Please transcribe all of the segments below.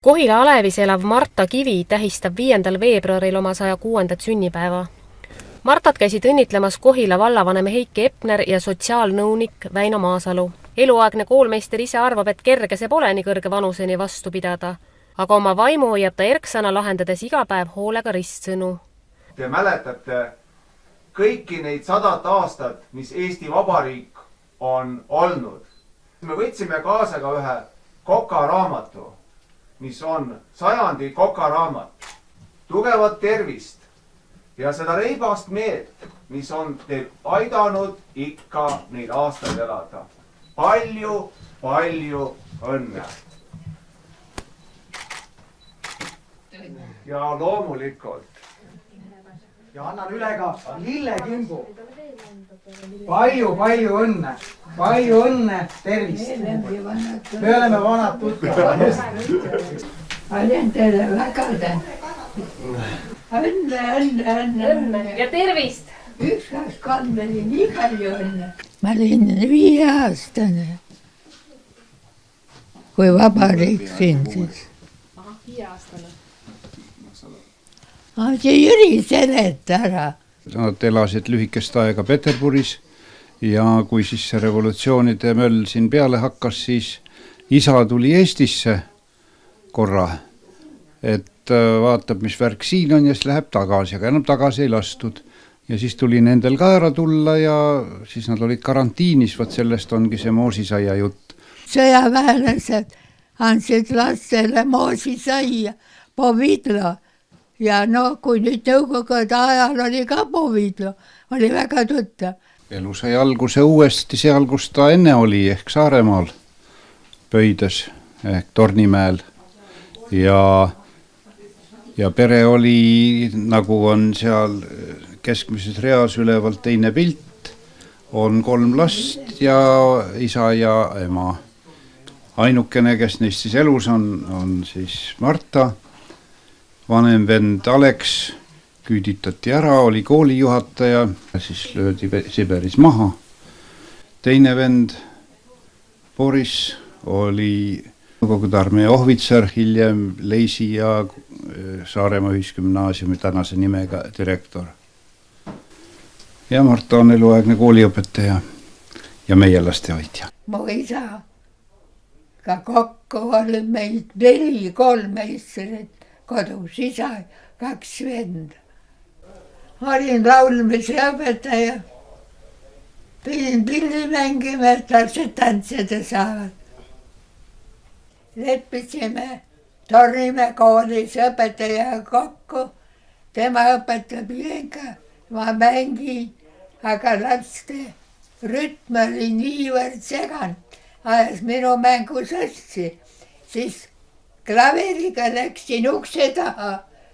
Kohila Alevis elav Marta Kivi tähistab 5. veebruaril oma 106. sünnipäeva. Martat käisid õnnitlemas Kohila vallavanem Heiki Epner ja sotsiaalnõunik Väino Maasalu. Eluaegne koolmeister ise arvab, et kerge see pole nii kõrge vanuseni vastu pidada, aga oma vaimu hoiab ta erksana lahendades iga päev hoolega ristsõnu. Te mäletate kõiki neid 100 aastat, mis Eesti Vabariik on olnud. Me võtsime kaasa ka ühe kokaraamatu, mis on sajandi kokaraamat. Tugevat tervist ja seda reibast meelt, mis on teil aidanud ikka neid aastaid elada. Palju, palju õnne! Ja loomulikult. Ja annan üle ka lillekimbu. Palju, palju õnne. Palju õnne, tervist. Me oleme vanad tuttavad. Olen teile väga õnne. Ja tervist! 1, 2, 3 oli nii palju õnne. Ma olin 5-aastane, kui vabariik sündis. 5-aastane. See Jüri seleta ära. Nad elasid lühikest aega Peterburis ja kui siis see revolutsioonide möll siin peale hakkas, siis isa tuli Eestisse korra, et vaatab, mis värk siin on ja siis läheb tagasi, aga enam tagasi ei lastud. Ja siis tuli nendel ka ära tulla ja siis nad olid karantiinis, võt sellest ongi see moosisaia jutt. Sõjaväelased andsid lastele moosisaia, povidlo. Ja kui nüüd nõukogude ajal oli ka povidlo, oli väga tuttav. Elu sai alguse uuesti seal, kus ta enne oli, ehk Saaremaal, Pöides ehk Tornimäel. Ja pere oli, nagu on seal keskmises reas ülevalt teine pilt, on 3 last ja isa ja ema. Ainukene, kes neist siis elus on siis Marta. Vanem vend Aleks küüditati ära, oli koolijuhataja, siis löödi Siberis maha. Teine vend Boris oli Nõukogude armee ohvitser, hiljem Leisi ja Saaremaa ühisgümnaasiumi tänase nimega direktor. Ja Marta on eluaegne kooliõpetaja ja meie lastehoidja. Mu isa ka kokku oli meid 4 koolmeisterit kodus, isa 2 venda. Olin laulmise õpetaja. Pidin pilli mängima, et lapsed tantsida saavad. Leppisime Tornimäe koolis õpetaja kokku. Tema õpetab jenka, ma mängin, aga laste rütm oli niivõrd seganud, ajas minu mängu sassi, siis klaveriga läksin ukse taha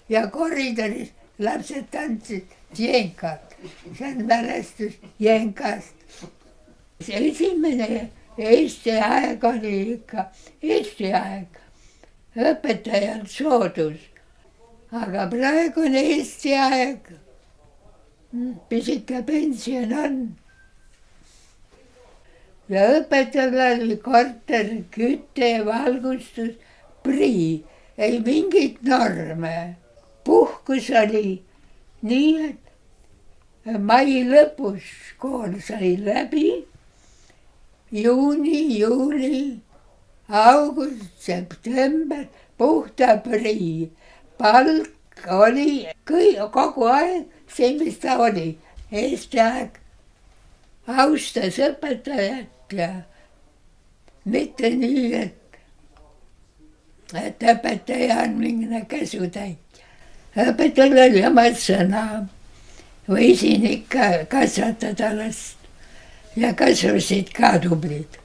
ja koridoris lapsed tantsid jenkat. See on mälestus jenkast. See esimene Eesti aeg oli ikka Eesti aeg. Õpetajal soodus. Aga praegu on Eesti aeg. Pisike pension on. Ja õpetajal oli korter, kütte ja valgustus. Prii, ei mingit norme. Puhkus oli nii, et mai lõpus kool sai läbi. Juuni, juuli, august, september, puhta prii. Palk oli kogu aeg see, mis ta oli. Eesti aeg austas õpetajat ja mitte nii, et õpetaja on mingine käsutäitja. Õpetajal oli oma sõna. Võisin ikka kasvatada last ja kasvasid ka tublid.